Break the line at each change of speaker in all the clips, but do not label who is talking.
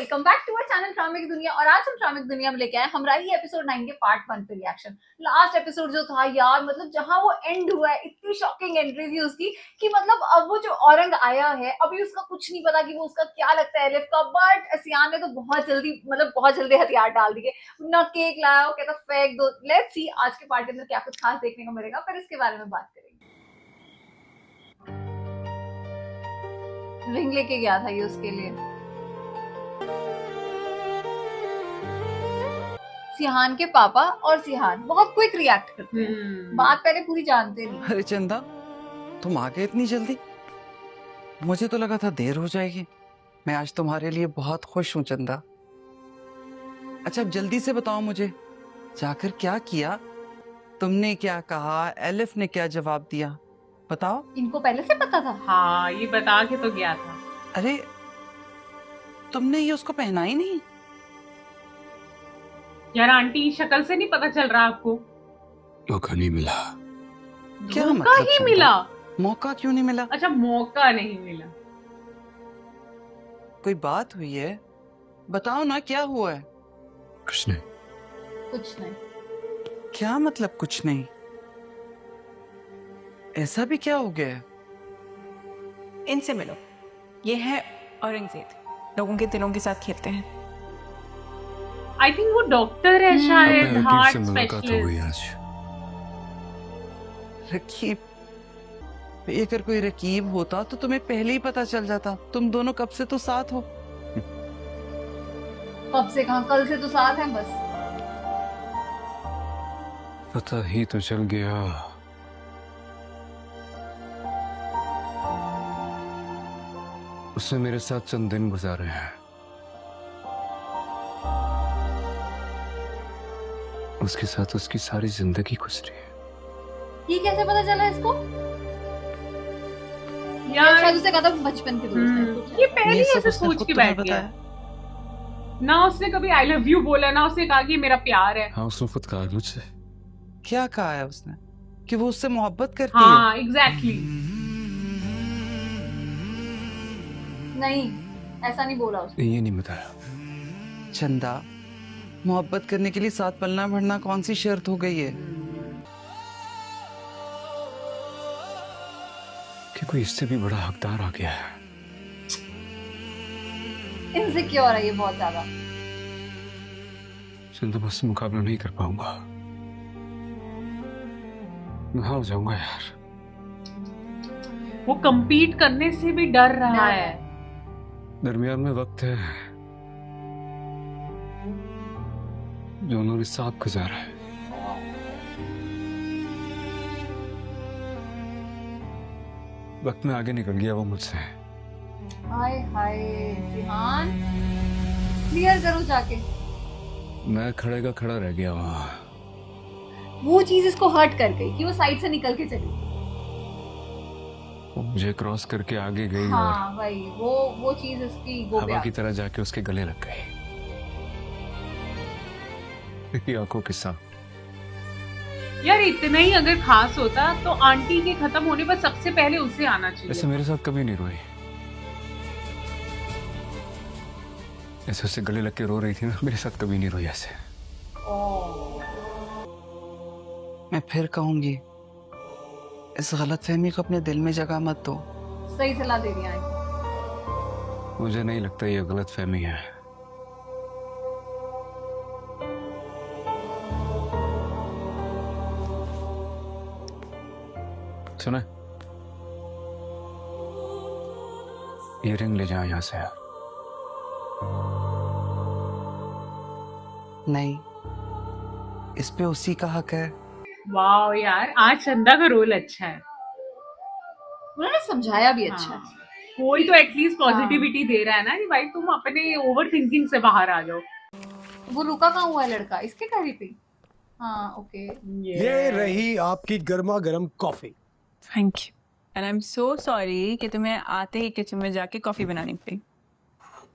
Welcome back to our channel ड्रामे की दुनिया। और आज हम ड्रामे की दुनिया में लेके आए हमराही एपिसोड 9 के पार्ट 1 पे रिएक्शन। लास्ट एपिसोड जो था यार, मतलब जहां वो एंड हुआ है, इतनी शॉकिंग एंट्री थी उसकी कि मतलब अब वो जो औरंग आया है, अभी उसका कुछ नहीं पता कि वो उसका क्या लगता है एलिफ का। बट सियान ने तो बहुत जल्दी हथियार डाल दिए ना। केक लाया, वो कहता फेंक दो। लेट्स सी आज के पार्ट के अंदर क्या कुछ खास देखने को मिलेगा, पर इसके बारे में बात करेंगे। रिंग लेके गया था ये उसके लिए। सिहान के पापा और सिहान बहुत क्विक रिएक्ट करते हैं, बात पहले पूरी जानते नहीं।
अरे चंदा, तुम आ गए इतनी जल्दी? मुझे तो लगा था देर हो जाएगी। मैं आज तुम्हारे लिए बहुत खुश हूँ चंदा। अच्छा, अब जल्दी से बताओ मुझे, जाकर क्या किया? तुमने क्या कहा? एलिफ ने क्या जवाब दिया? बताओ।
इनको पहले से पता था?
हाँ, ये बता के तो गया था।
अरे, तुमने ये उसको पहना ही नहीं?
यार आंटी, शक्ल से नहीं पता चल रहा आपको?
मौका नहीं मिला।
क्या
मौका
मतलब
ही
चंदा?
मिला?
मौका क्यों नहीं मिला?
अच्छा, मौका नहीं मिला।
कोई बात हुई है? बताओ ना, क्या हुआ है?
कुछ नहीं।
कुछ नहीं।
क्या मतलब कुछ नहीं? ऐसा भी क्या हो गया है?
इनसे मिलो, ये है औरंगजेब, लोगों के दिलों के साथ खेलते हैं।
आई थिंक वो डॉक्टर है शायद,
रकीब
हार्ट
से मुलाकात हो गई आज।
रकीब? ये अगर कोई रकीब होता तो तुम्हें पहले ही पता चल जाता। तुम दोनों कब से तो साथ हो।
कब से कहां, कल से तो साथ हैं बस।
पता ही तो चल गया। उसने मेरे साथ चंद दिन गुजारे हैं। उसके साथ उसकी सारी जिंदगी गुजरी है।
ये कैसे पता चला इसको?
यार
शायद उसने कहा था बचपन के दोस्त हैं कुछ।
ये पहले ही
सब
ऐसे
उसने
सोच
खुद
के
तुम्हें
बैठ गया।
बताया?
ना उसने कभी आई लव यू बोला, ना उसने कहा कि मेरा प्यार है।
हाँ, उसने खुद कहा मुझसे।
क्या कहा है उसने? कि वो उससे मोहब्बत करती
हाँ, एग्जैक्टली।
नहीं, ऐसा नहीं बोला उसने।
ये नहीं बताया।
है? चंदा, मोहब्बत करने के लिए साथ पलना बढ़ना कौन सी शर्त हो गई है?
कि कोई इससे भी बड़ा हकदार आ गया है।
इनसिक्योर है ये बहुत ज्यादा।
चंदा, मैं उससे मुकाबला नहीं कर पाऊंगा। मैं हार जाऊंगा यार।
वो compete करने से भी डर रहा है।
दरमियान में वक्त है जो उन्होंने साथ गुजारा है। वक्त में आगे निकल गया वो मुझसे।
हाय हाय सिहान, क्लियर करो जाके।
मैं खड़े का खड़ा रह गया वहां।
वो चीज इसको हर्ट कर गई कि वो साइड से निकल के चली।
वो मुझे क्रॉस करके आगे गई
हाँ भाई, वो चीज इसकी
और
गो पे
हवा
आ
की
गई।
तरह जाके उसके गले लग गई। मेरी आंखों के साथ।
यार इतना ही अगर खास होता तो आंटी के खत्म होने पर सबसे पहले उसे आना
ऐसे
चाहिए।
मेरे साथ कभी नहीं रोई। ऐसे उससे गले लग के रो रही थी ना, मेरे साथ कभी नहीं रोई ऐसे।
मैं फिर कहूंगी, इस गलतफहमी को अपने दिल में जगह मत दो।
सही सलाह दे रही है।
मुझे नहीं लगता ये गलत फहमी है। सुने, ये रिंग ले जाओ यहाँ से यार।
नहीं, इस पे उसी का हक है।
वाह यार, आज चंदा का रोल अच्छा है।
उन्होंने समझाया भी अच्छा
हाँ,
है।
कोई तो एटलीस्ट पॉजिटिविटी दे रहा है ना कि भाई तुम अपने ओवर थिंकिंग से बाहर आ जाओ।
वो रुका कहाँ हुआ है लड़का? इसके घर ही पे। हाँ ओके।
ये रही आपकी गर्मा गर्म coffee.
Thank you, and I am so sorry कि तुम्हें आते ही किचन में जाके कॉफी बनानी पड़ी।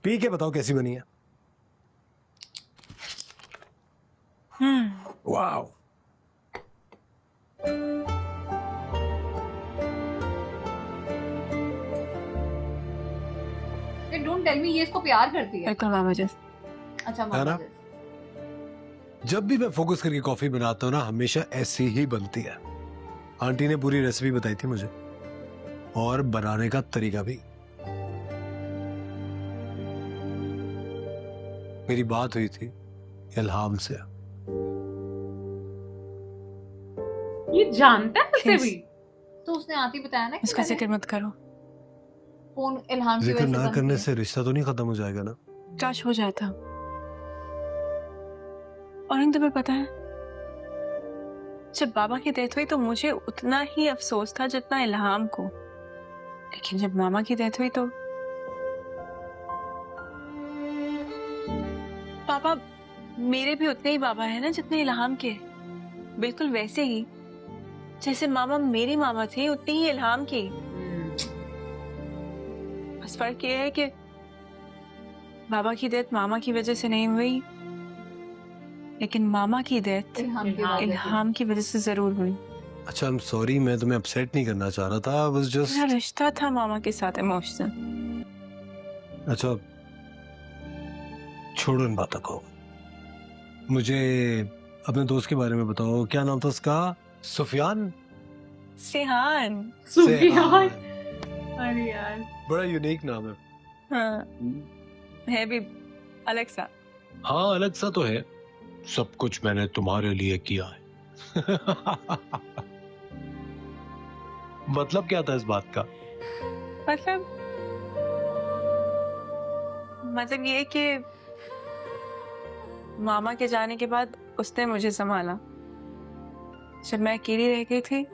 पी के बताओ कैसी बनी है। वाओ,
ये डोंट टेल मी ये इसको प्यार करती है।
बिल्कुल मामा जी।
अच्छा
है
मामा
ना?
जैसे।
जब भी मैं फोकस करके कॉफी बनाता हूँ ना, हमेशा ऐसी ही बनती है। आंटी ने पूरी रेसिपी बताई थी मुझे, और बनाने का तरीका भी। मेरी बात हुई थी इल्हाम से।
ये जानता है उसे
Yes.
भी।
तो उसने आती बताया ना कि
इसका
मैंने
जिक्र मत करो।
फोन इल्हाम की
जिक्र
वजह से
ना
बंद
करने
किया।
से रिश्ता तो नहीं खत्म हो जाएगा ना?
काश हो जाता। और इन तुम्हें पता है, जब बाबा की डेथ हुई तो मुझे उतना ही अफसोस था जितना इल्हाम को, लेकिन जब मामा की डेथ हुई तो पापा मेरे भी उतने ही बाबा है ना जितने इल्हाम के। बिल्कुल वैसे ही जैसे मामा मेरी मामा थी, उतनी ही इल्हाम की। बस फर्क ये है कि बाबा की डेथ मामा की वजह से नहीं हुई, लेकिन मामा की डेथ
इल्हाम की वजह से।
इल्हाम की वजह से जरूर हुई।
अच्छा, आई एम सॉरी, मैं तुम्हें अपसेट नहीं करना चाह रहा था, बस
मेरा
जस्ट।
रिश्ता था मामा के साथ इमोशनल।
अच्छा छोड़ो इन बातों को, मुझे अपने दोस्त के बारे में बताओ। क्या नाम था उसका? सुफियान?
सिहान।
सुफियान। अरे यार।
बड़ा यूनिक नाम है।
हाँ, है भी अलग सा।
हाँ, अलग सा तो है। सब कुछ मैंने तुम्हारे लिए किया है। मतलब क्या था इस बात का?
मतलब ये कि मामा के जाने के बाद उसने मुझे संभाला। जब मैं अकेली रह गई थी,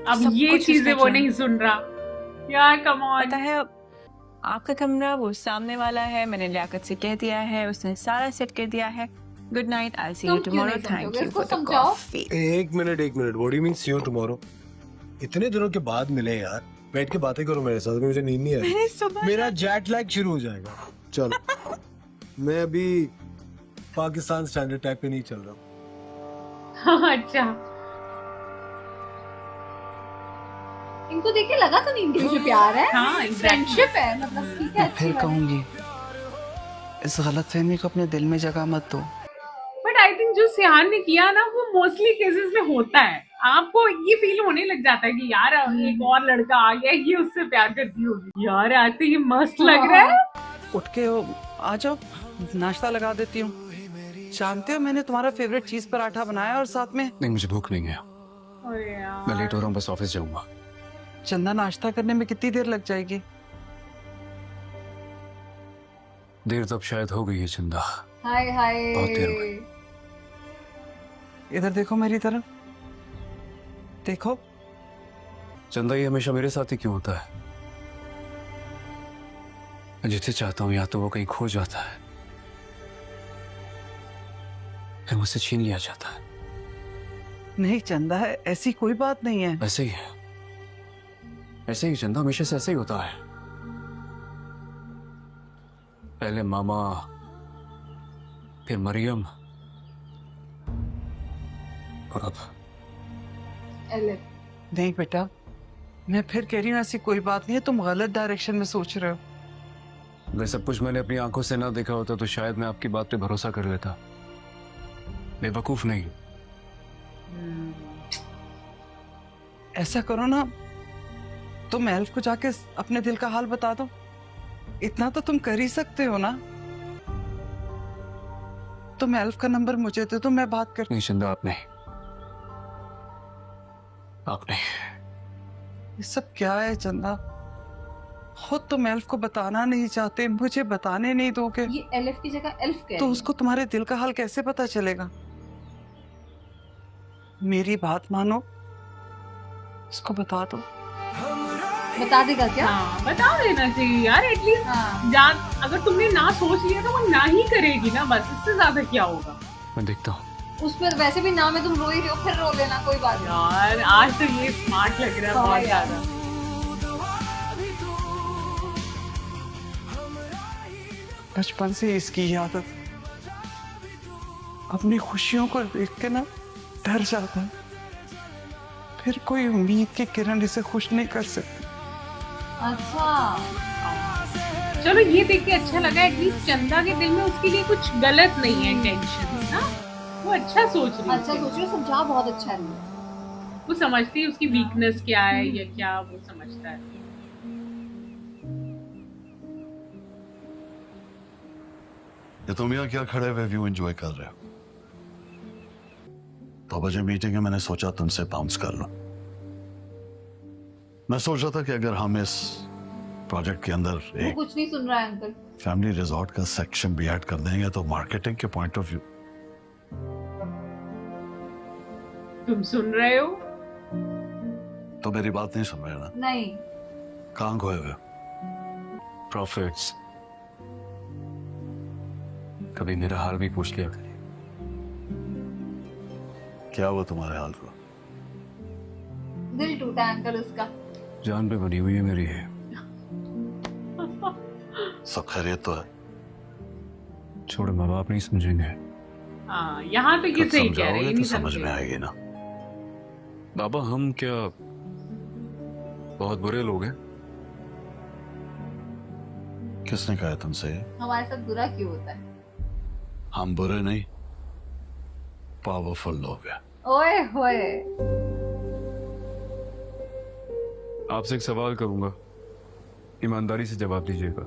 अब
सब
ये
कुछ
चीजें
उसने
वो
किया।
नहीं सुन रहा यार, कम ऑन।
पता है, आपका कमरा वो सामने वाला है, मैंने लियाकत से कह दिया है, उसने सारा सेट कर दिया है। Good night, I see you
तुम क्यों
टुमारो,
नहीं
थैंक
समझोगे?
यू
इसको
फॉर द
समझाओ।
कॉफी।
एक minute, what do you mean see you tomorrow? इतने दिनों के बाद मिले यार, बैठ के बातें करो मेरे साथ, मुझे नींद नहीं आ रही।
मैंने सुबह
मेरा जेट लैग शुरू हो जाएगा। चलो, मैं अभी पाकिस्तान स्टैंडर्ड टाइप पे नहीं चल रहा हूँ।
अच्छा।
इनको देख के लगा तो नहीं इनके पीछे प्यार है।
हाँ, exactly.
फ्रेंडशिप है, मतलब ठीक है,
मैं
अच्छी
फिर
बात है।
कहूंगी, इस गलतफहमी को अपने दिल में जगह मत दो।
बट आई थिंक जो सिहान ने किया ना, वो मोस्टली केसेस में होता है। आपको ये फील होने लग जाता है कि यार एक और लड़का आ गया, ये उससे प्यार करती होगी। यार आज तो ये मस्त लग रहा है।
उठ के आ जाओ, नाश्ता लगा देती हूँ। जानते हो, मैंने तुम्हारा फेवरेट चीज पराठा बनाया, और साथ में
नहीं, मुझे भूख नहीं है।
अरे यार।
मैं लेट हो रहा हूँ, बस ऑफिस जाऊंगा।
चंदा नाश्ता करने में कितनी देर लग जाएगी?
देर तो अब शायद हो गई है चंदा।
हाय हाय।
बहुत देर हो गई।
इधर देखो, मेरी तरफ देखो।
चंदा, ये हमेशा मेरे साथ ही क्यों होता है? मैं जिसे चाहता हूँ या तो वो कहीं खो जाता है, फिर मुझसे छीन लिया जाता है।
नहीं चंदा, ऐसी कोई बात नहीं है।
ऐसे ही है, ऐसे ही चंदा, हमेशा से ऐसे ही होता है। पहले मामा, फिर मरियम, और अब
एलिफ।
नहीं बेटा, मैं फिर कह रही हूँ, ऐसी कोई बात नहीं है। तुम गलत डायरेक्शन में सोच रहे हो।
अगर सब कुछ मैंने अपनी आंखों से ना देखा होता तो शायद मैं आपकी बात पे भरोसा कर लेता। बेवकूफ नहीं।
ऐसा करो ना, तुम एल्फ को जाके अपने दिल का हाल बता दो। इतना तो तुम कर ही सकते हो ना। तुम एल्फ का नंबर मुझे दे दो, मैं बात कर।
नहीं चंदा, आप नहीं।
ये सब क्या है चंदा? खुद तुम एल्फ को बताना नहीं चाहते, मुझे बताने नहीं दोगे,
ये एलिफ की जगह एल्फ कह
तो
रही
उसको तुम्हारे दिल का हाल कैसे पता चलेगा? मेरी बात मानो, उसको बता दो।
है। बता देगा क्या?
हाँ, बता देना चाहिए यार एटलीस्ट।
हाँ।
जान, अगर तुमने ना सोच लिया तो वो ना ही करेगी ना, बस इससे ज्यादा क्या होगा।
मैं देखता हूँ।
उस पर वैसे भी ना में तुम रो ही रहे हो, फिर रो लेना, कोई बात नहीं।
यार आज तो ये स्मार्ट लग रहा है
हाँ
बहुत
यार।
ज्यादा।
बचपन से इसकी आदत, अपनी खुशियों को देख के ना डर जाता है, फिर कोई उम्मीद की किरण इसे खुश नहीं कर सकती।
अच्छा,
चलो ये देख के अच्छा लगा, एटलीस्ट चंदा के दिल में उसके लिए कुछ गलत नहीं है टेंशन ना, वो अच्छा सोच रही है।
अच्छा सोच रही हो, समझा बहुत अच्छा है।
वो समझती है उसकी वीकनेस क्या है या क्या, वो समझता है।
ये तुम यहाँ क्या खड़े हुए व्यू एंजॉय कर रहे हो? तो बजे मीटिंग है, मैंने सोचा तुमसे बाउंस कर लो। मैं सोच रहा था कि अगर हम इस प्रोजेक्ट के अंदर
वो
एक
कुछ नहीं सुन रहा है अंकल।
फैमिली रिजॉर्ट का सेक्शन भी ऐड कर देंगे तो मार्केटिंग के पॉइंट ऑफ व्यू।
तुम सुन रहे हो?
तो मेरी बात नहीं सुन रहे ना?
नहीं।
कहाँ खोए हुए?
प्रॉफिट्स। कभी मेरा हाल भी पूछ लिया करिए।
क्या हुआ तुम्हारे हाल को?
दिल टूटा है अंकल उसका।
जान पे बनी हुई है मेरी है।
सब खैरियत तो है?
छोड़ो, माँ बाप नहीं समझेंगे।
हाँ, यहाँ तो ये
खुद
सही कह रहे हैं,
समझाओगे
ये
तो
नहीं
समझ में
समझे।
आएगी ना।
बाबा हम क्या बहुत बुरे लोग हैं?
किसने कहा है तुमसे?
हमारे साथ बुरा क्यों होता है?
हम बुरे नहीं, पावरफुल लोग हैं।
ओए होए।
आपसे एक सवाल करूंगा, ईमानदारी से जवाब दीजिएगा।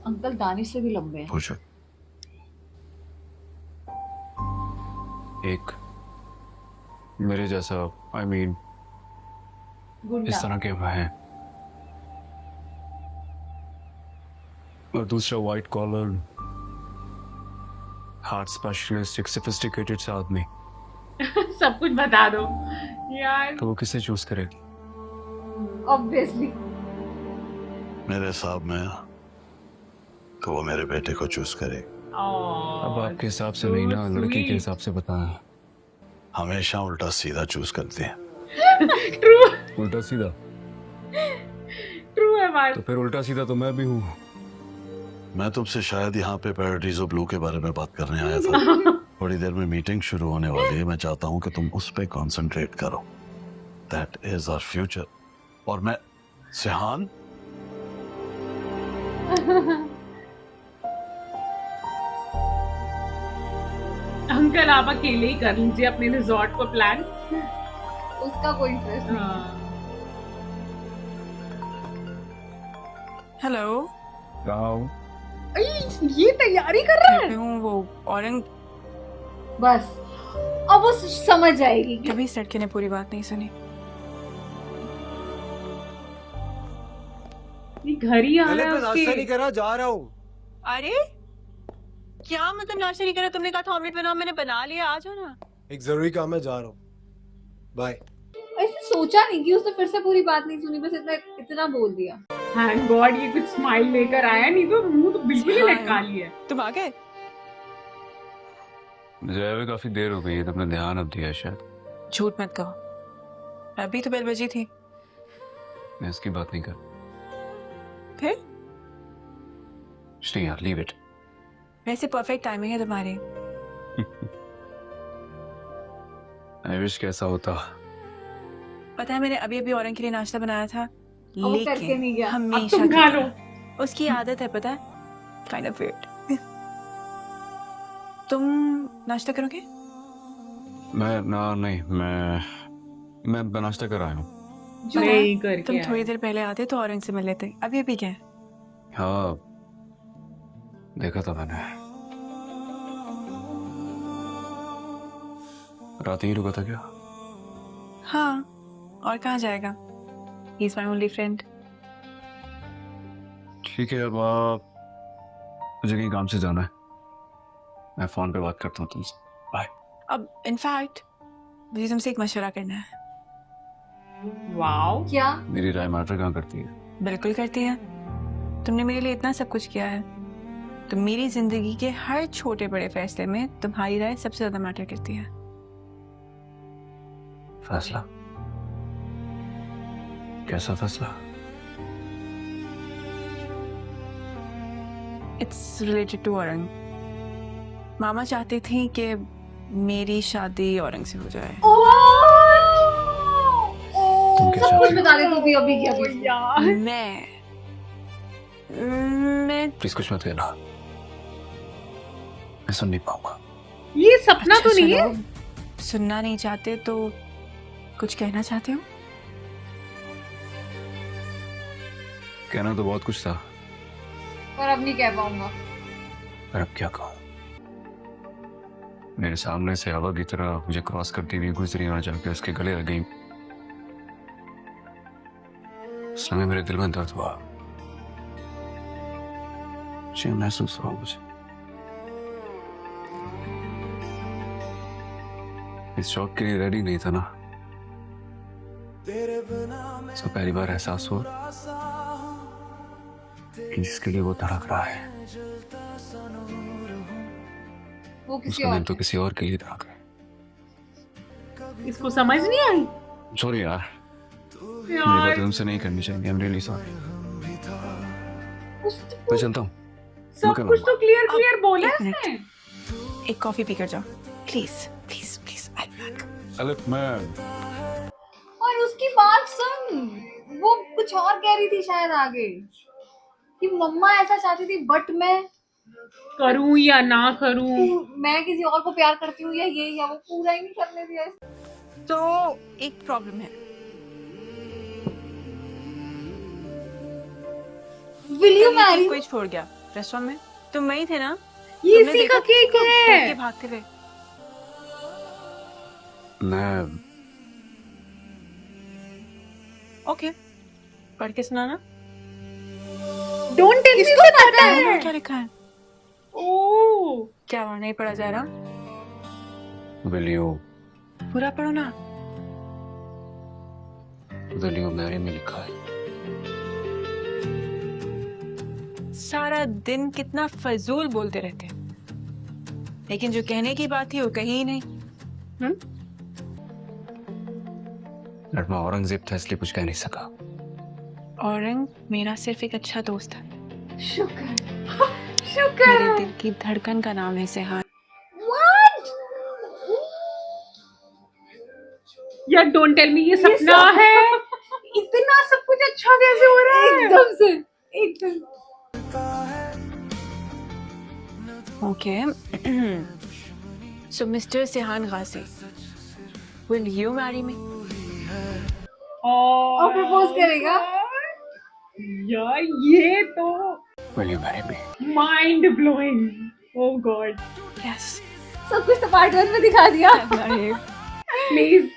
अंकल दानिश से भी लंबे हैं।
पूछो।
एक मेरे जैसा, आई मीन
गुंडा।
इस तरह के हैं, और दूसरा वाइट कॉलर हार्ट स्पेशलिस्ट, एक सोफिस्टिकेटेड सा आदमी।
सब कुछ बता दो यार।
तो वो किसे चूज करेगी?
ऑब्वियसली।
मेरे हिसाब में तो वो मेरे बेटे को चूज करे।
अब आपके हिसाब से नहीं ना, लड़की के हिसाब से बताएं।
हमेशा उल्टा सीधा चूज करते हैं।
ट्रू
उल्टा सीधा?
ट्रू है बात।
तो फिर उल्टा सीधा तो मैं भी हूँ।
मैं तुमसे शायद यहाँ पे पैराडीजो ब्लू के बारे में बात करने आया था। थोड़ी देर में मीटिंग शुरू होने वाली है, मैं चाहता हूँ कि तुम उस पे कंसंट्रेट करो। That is our future. और मैं सिहान,
अंकल आप अकेले ही कर लीजिए अपने रिजॉर्ट को प्लान।
उसका कोई इंटरेस्ट नहीं।
हेलो,
कहाँ हूँ?
ये तैयारी कर रहा
घर पे हूँ। वो औरंग
बस अब वो समझ जाएगी कि
कभी इस लड़के ने पूरी बात नहीं सुनी।
ये घर ही आ
पहले
रहा
मैं
है
नाश्ता नहीं
उसके।
करा, जा रहा हूँ।
अरे क्या मतलब नाश्ता नहीं करा? तुमने कहा था ऑमलेट बनाओ, मैंने बना लिया, आ जाओ ना।
एक जरूरी काम है, जा रहा हूँ। बाय।
ऐसे सोचा नहीं कि उसने फिर से पूरी बात नहीं सुनी, बस इतना इतना बोल दिया।
थैंक गॉड ये कुछ स्माइल लेकर आया, नहीं तो मुंह तो बिल्कुल ही
हाँ।
लटका लिया।
तुम आ गए?
मुझे अभी काफी देर हो गई है, तुमने ध्यान अब दिया शायद।
झूठ मत कहो, अभी तो बेल बजी थी।
मैं इसकी बात नहीं कर।
फिर
नहीं यार, लीव इट।
वैसे परफेक्ट टाइमिंग है तुम्हारी।
आई विश कैसा होता।
पता है मैंने अभी अभी औरंग के लिए नाश्ता बनाया था,
वो करके नहीं गया।
लेकिन
अब
हमेशा
तुम
की
खा लो।
तरह। उसकी आदत है, पता है, काइंड ऑफ वियर्ड। तुम नाश्ता करोगे?
मैं नहीं, मैं नाश्ता कर आया हूँ।
पता है,
नहीं करके
तुम
आए।
थोड़ी देर पहले आते तो औरंग से मिल लेते। अभी अभी क्या है?
हाँ देखा था मैंने, रात ही रुका था क्या?
हाँ, और कहाँ जाएगा? He is my only friend.
ठीक है, अब आप, मुझे कहीं काम से जाना है, मैं फोन पे बात करता हूँ तुमसे। बाय।
अब इनफैक्ट मुझे तुमसे एक मशवरा करना है।
वाओ।
क्या?
मेरी राय मैटर कहाँ करती है?
बिल्कुल करती है। तुमने मेरे लिए इतना सब कुछ किया है, तो मेरी जिंदगी के हर छोटे बड़े फैसले में तुम्हारी राय सबसे ज्यादा मैटर करती है।
फैसला? कैसा फैसला?
It's related to Aurang. मामा चाहती थी कि मेरी शादी औरंग से हो जाए।
तुम क्या
सब कुछ
चाहती हो?
बता दे तू भी अभी क्या
यार
मैं मैं
प्लीज कुछ मत कहना, मैं सुन नहीं पाऊंगा।
ये सपना
अच्छा,
तो नहीं है।
सुनो, सुनना नहीं चाहते तो कुछ कहना चाहते हो?
कहना तो बहुत कुछ था,
पर अब नहीं कह पाऊंगा।
पर अब क्या कहूँ। मेरे सामने से हवा की तरह मुझे क्रॉस करती हुई गुजरी और जाके उसके गले लग गई। उस समय मेरे दिल में दर्द हुआ, मुझे महसूस हुआ मुझे इस शौक के लिए रेडी नहीं था ना। तो पहली बार एहसास हुआ कि जिसके लिए वो धड़क रहा है
वो किसी
उसका
और
दिल तो किसी और के लिए धड़क रहा है।
इसको समझ नहीं आई
सॉरी यार, ये
यार।
बात तुमसे नहीं करनी चाहिए। I am really sorry. मैं चलता हूँ।
सब कुछ तो क्लियर बोला
एक मिनट।
इसने।
एक कॉफी पीकर जाओ प्लीज प्लीज प्लीज।
अलफ, मैं
और उसकी बात सुन, वो कुछ और कह रही थी शायद आगे कि मम्मा ऐसा चाहती थी बट
करूं या ना करूं।
मैं किसी और को प्यार करती हूँ या ये या वो पूरा ही नहीं करने दिया।
तो एक प्रॉब्लम है।
विल यू
कल ये
मैरी?
केक कोई छोड़ गया रेस्टोरेंट में, तुम वही थे ना?
ये
तुमने
इसी का
देखा किसी
केक
को
है।
देख के भागते हुए? ओके, पढ़ के सुनाना।
डोंट टेल मी से पता
यहाँ
है।
क्या लिखा है?
ओह
क्या वहाँ नहीं पढ़ा जा रहा?
विल यू
पूरा पढ़ो ना।
मैरी में लिखा है।
सारा दिन कितना फजूल बोलते रहते, लेकिन जो कहने की बात थी वो कही ही नहीं।
लड़का औरंगजेब था इसलिए कुछ कह नहीं सका।
औरंग मेरा सिर्फ एक अच्छा दोस्त है।
शुक्र।
मेरे दिल की धड़कन का नाम है सेहान।
यार डोंट टेल मी ये सपना है। इतना सब कुछ अच्छा कैसे हो रहा है?
एकदम से एकदम।
Okay. So, Mr. Sehan Ghazi, will you marry me?
और प्रपोज करेगा?
यार ये तो
will you marry me?
Mind blowing. Oh God.
Yes.
सब कुछ तो पार्ट 1 में दिखा दिया।
Marry you.
प्लीज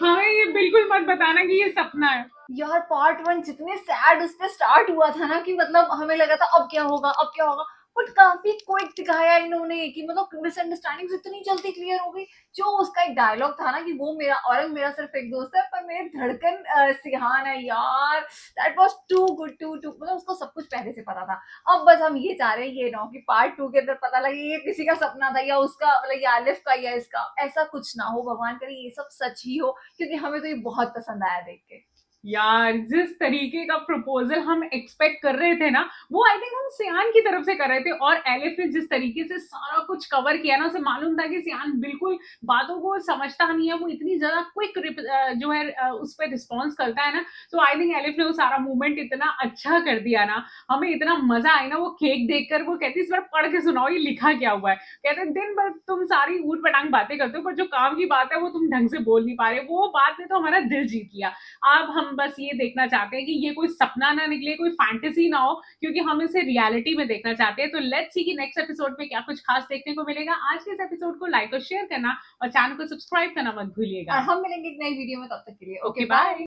हाँ ये बिल्कुल मत बताना कि ये सपना है।
यार पार्ट 1 जितने सैड उस पे स्टार्ट हुआ था ना कि मतलब हमें लगा था अब क्या होगा अब क्या होगा, बट काफी क्विक दिखाया इन्होंने कि मतलब मिसअंडरस्टैंडिंग इतनी जल्दी क्लियर हो गई। जो उसका एक डायलॉग था ना कि वो मेरा औरंग मेरा सिर्फ एक दोस्त है पर मेरी धड़कन सिहान है, यार that was too good to मतलब उसको सब कुछ पहले से पता था। अब बस हम ये चाह रहे हैं ये ना हो कि पार्ट 2 के अंदर पता लगे ये किसी का सपना था या उसका मतलब या आलिफ का या इसका, ऐसा कुछ ना हो। भगवान करे ये सब सच ही हो क्योंकि हमें तो ये बहुत पसंद आया देख के।
यार जिस तरीके का प्रपोजल हम एक्सपेक्ट कर रहे थे ना वो आई थिंक हम सियान की तरफ से कर रहे थे, और एलिफ ने जिस तरीके से सारा कुछ कवर किया ना उसे मालूम था कि सियान बिल्कुल बातों को समझता नहीं है, वो इतनी ज्यादा क्विक जो है उस पर रिस्पॉन्स करता है ना। तो आई थिंक एलिफ ने वो सारा मूवमेंट इतना अच्छा कर दिया ना, हमें इतना मजा आया ना वो केक देखकर। वो कहती इस बार पढ़ के सुनाओ ये लिखा क्या हुआ है। कहते दिन भर तुम सारी ऊट पटांग बातें करते हो पर जो काम की बात है वो तुम ढंग से बोल नहीं पा रहे। वो बात ने तो हमारा दिल जीत लिया। अब हम बस ये देखना चाहते हैं कि ये कोई सपना ना निकले, कोई फैंटेसी ना हो, क्योंकि हम इसे रियलिटी में देखना चाहते हैं। तो लेट्स सी कि नेक्स्ट एपिसोड में क्या कुछ खास देखने को मिलेगा। आज के इस एपिसोड को लाइक और शेयर करना और चैनल को सब्सक्राइब करना मत भूलिएगा।
और हम मिलेंगे एक नई वीडियो में, तब तक के लिए
ओके बाय।